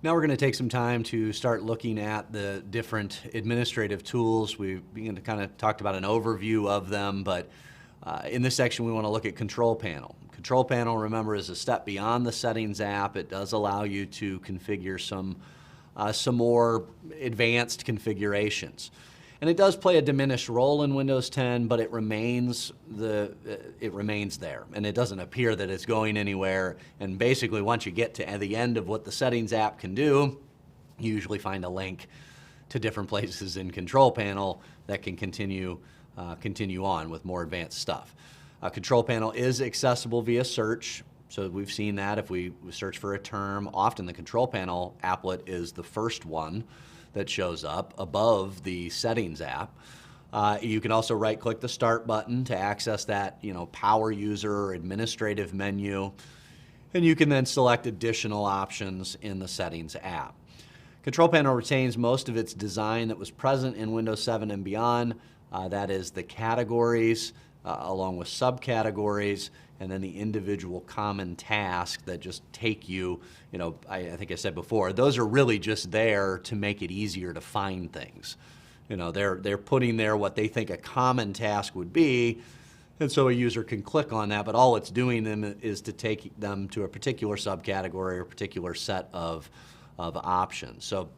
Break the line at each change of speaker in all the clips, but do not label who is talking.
Now we're going to take some time to start looking at the different administrative tools. We began to kind of talked about an overview of them, but in this section we want to look at Control Panel. Control Panel, remember, is a step beyond the Settings app. It does allow you to configure some more advanced configurations. And it does play a diminished role in Windows 10, but it remains there, and it doesn't appear that it's going anywhere. And basically, once you get to the end of what the Settings app can do, you usually find a link to different places in Control Panel that can continue on with more advanced stuff. Control Panel is accessible via search. So we've seen that if we search for a term, often the Control Panel applet is the first one that shows up above the Settings app. You can also right-click the Start button to access that, power user or administrative menu, and you can then select additional options in the Settings app. Control Panel retains most of its design that was present in Windows 7 and beyond. That is the categories, along with subcategories, and then the individual common tasks that just take you, I think I said before, those are really just there to make it easier to find things. They're putting there what they think a common task would be, and so a user can click on that, but all it's doing is to take them to a particular subcategory or a particular set of options. So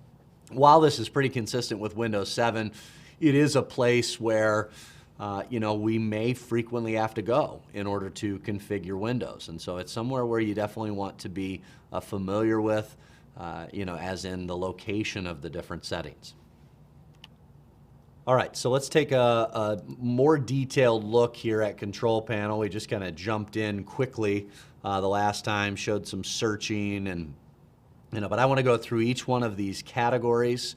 while this is pretty consistent with Windows 7, it is a place where we may frequently have to go in order to configure Windows. And so it's somewhere where you definitely want to be familiar with, as in the location of the different settings. All right, so let's take a more detailed look here at Control Panel. We just kind of jumped in quickly the last time, showed some searching, but I want to go through each one of these categories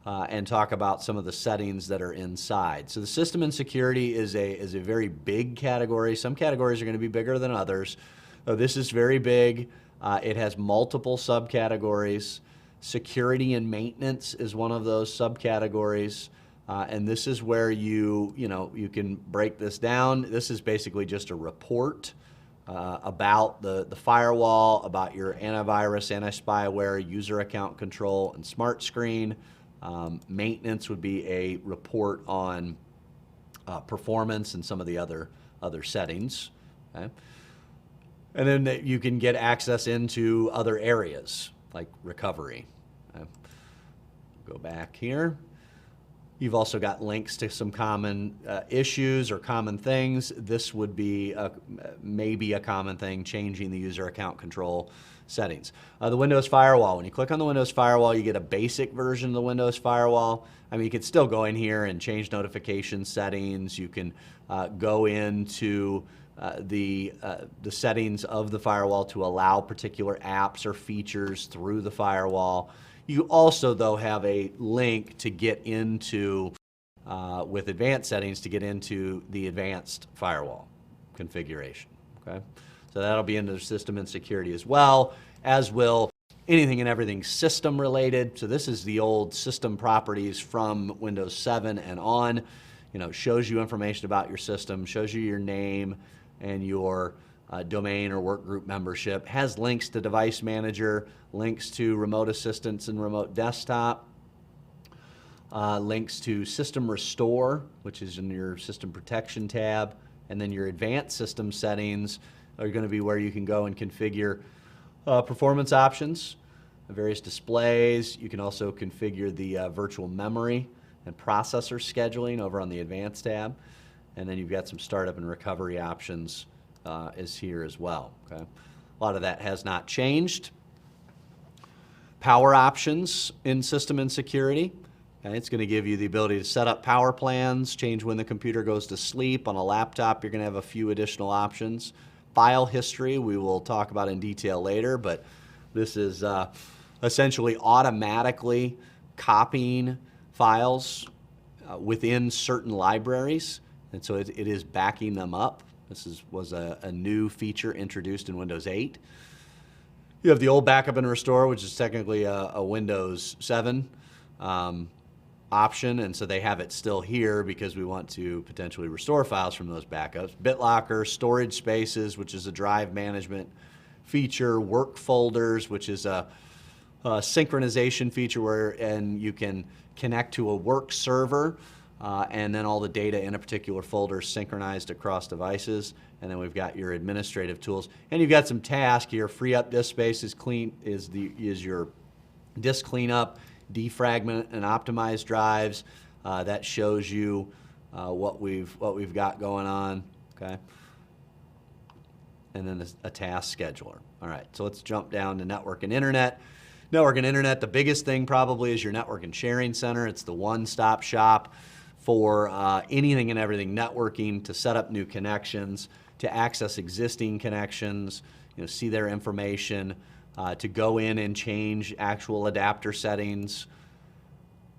and talk about some of the settings that are inside. So the system and security is a very big category. Some categories are going to be bigger than others. This is very big. It has multiple subcategories. Security and maintenance is one of those subcategories. And this is where you can break this down. This is basically just a report about the firewall, about your antivirus, anti-spyware, user account control, and smart screen. Maintenance would be a report on performance and some of the other settings. Okay? And then you can get access into other areas like recovery. Okay? Go back here. You've also got links to some common issues or common things. This would be maybe a common thing, changing the user account control settings. The Windows Firewall. When you click on the Windows Firewall, you get a basic version of the Windows Firewall. You can still go in here and change notification settings. You can go into the settings of the firewall to allow particular apps or features through the firewall. You also, though, have a link to get into, with advanced settings, to get into the advanced firewall configuration. Okay? So that'll be into the system and security as well, as will anything and everything system related. So this is the old system properties from Windows 7 and on. It shows you information about your system, shows you your name and your domain or workgroup membership, has links to Device Manager, links to remote assistance and remote desktop, links to System Restore, which is in your System Protection tab, and then your advanced system settings are going to be where you can go and configure performance options, various displays. You can also configure the virtual memory and processor scheduling over on the Advanced tab, and then you've got some startup and recovery options is here as well. Okay? A lot of that has not changed. Power options in system and security. Okay? It's going to give you the ability to set up power plans, change when the computer goes to sleep. On a laptop, you're going to have a few additional options. File history, we will talk about in detail later, but this is essentially automatically copying files within certain libraries, and so it is backing them up. This was a new feature introduced in Windows 8. You have the old backup and restore, which is technically a Windows 7 option, and so they have it still here because we want to potentially restore files from those backups. BitLocker, storage spaces, which is a drive management feature, work folders, which is synchronization feature and you can connect to a work server, and then all the data in a particular folder synchronized across devices. And then we've got your administrative tools, and you've got some tasks here. Free up disk space is your disk cleanup, defragment and optimize drives. That shows you what we've got going on. Okay. And then a task scheduler. All right, so let's jump down to network and internet. Network and internet, the biggest thing probably is your network and sharing center. It's the one-stop shop for anything and everything networking, to set up new connections, to access existing connections, see their information, to go in and change actual adapter settings,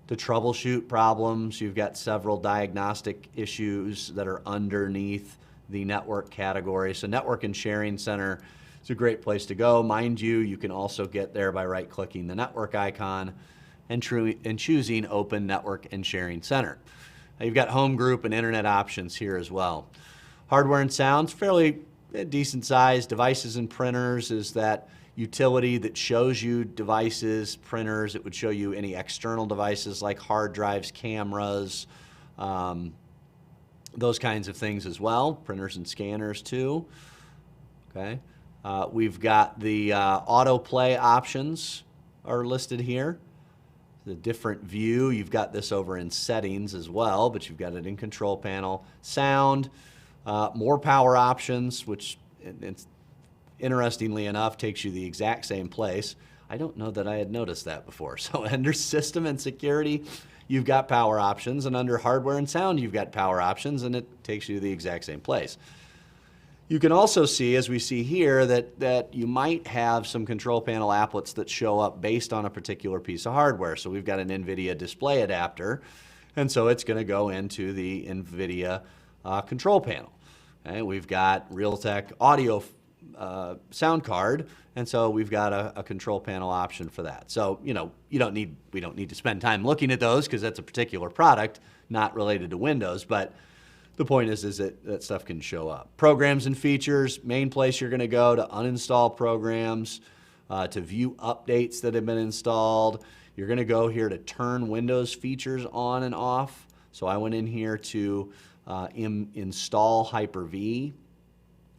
to troubleshoot problems. You've got several diagnostic issues that are underneath the network category. So network and sharing center is a great place to go. Mind you, you can also get there by right-clicking the network icon and choosing Open Network and Sharing Center. Now you've got home group and internet options here as well. Hardware and sound's fairly decent size. Devices and printers is that utility that shows you devices, printers. It would show you any external devices like hard drives, cameras, those kinds of things as well. Printers and scanners too. Okay. We've got the autoplay options are listed here. The different view, you've got this over in settings as well, but you've got it in control panel. Sound, more power options, which it's interestingly enough takes you the exact same place. I don't know that I had noticed that before. So under system and security, you've got power options, and under hardware and sound, you've got power options, and it takes you to the exact same place. You can also see, as we see here, that you might have some control panel applets that show up based on a particular piece of hardware. So we've got an NVIDIA display adapter, and so it's going to go into the NVIDIA control panel. Okay, we've got Realtek audio sound card, and so we've got a control panel option for that. So we don't need to spend time looking at those because that's a particular product, not related to Windows, but the point is that stuff can show up. Programs and features, main place you're going to go to uninstall programs, to view updates that have been installed. You're going to go here to turn Windows features on and off. So I went in here to install Hyper-V.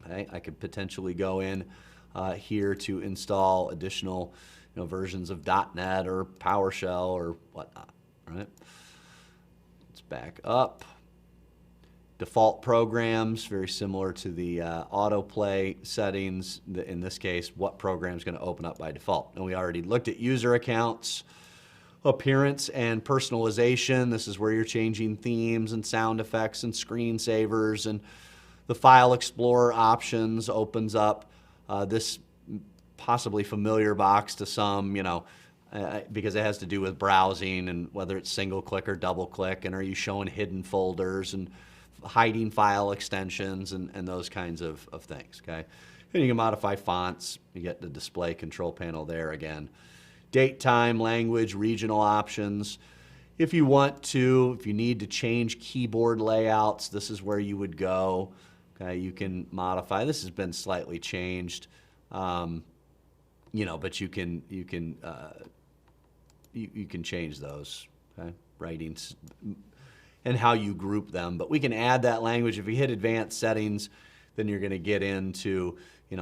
Okay, I could potentially go in here to install additional versions of .NET or PowerShell or whatnot. Right? Let's back up. Default programs, very similar to the autoplay settings. In this case, what program is going to open up by default? And we already looked at user accounts, appearance and personalization. This is where you're changing themes and sound effects and screensavers, and the File Explorer options opens up this possibly familiar box to some, because it has to do with browsing and whether it's single click or double click, and are you showing hidden folders and hiding file extensions and those kinds of things, okay? And you can modify fonts. You get the display control panel there again. Date, time, language, regional options. If you need to change keyboard layouts, this is where you would go. Okay, you can modify. This has been slightly changed, but you can change those. Okay, writings and how you group them. But we can add that language. If you hit advanced settings, then you're going to get into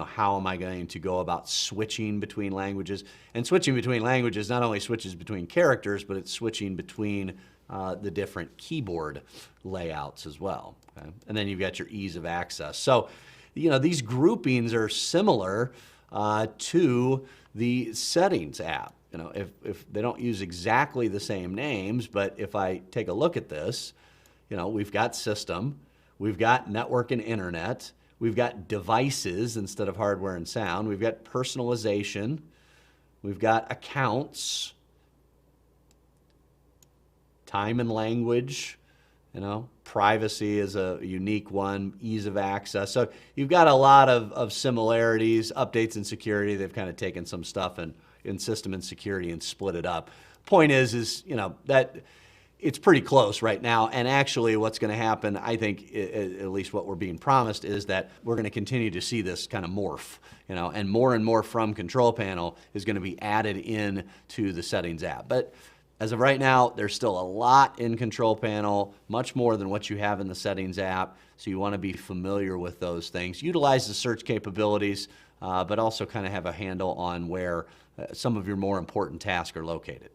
how am I going to go about switching between languages? And switching between languages not only switches between characters, but it's switching between the different keyboard layouts as well. Okay? And then you've got your ease of access. So, these groupings are similar to the settings app. If they don't use exactly the same names, but if I take a look at this, we've got system, we've got network and internet, we've got devices instead of hardware and sound, we've got personalization, we've got accounts, time and language, privacy is a unique one, ease of access. So you've got a lot of similarities. Updates and security, they've kind of taken some stuff in system and security and split it up. Point is that it's pretty close right now. And actually what's going to happen, I think, at least what we're being promised, is that we're going to continue to see this kind of morph, and more from Control Panel is going to be added in to the Settings app. But as of right now, there's still a lot in Control Panel, much more than what you have in the Settings app. So you want to be familiar with those things. Utilize the search capabilities, but also kind of have a handle on where some of your more important tasks are located.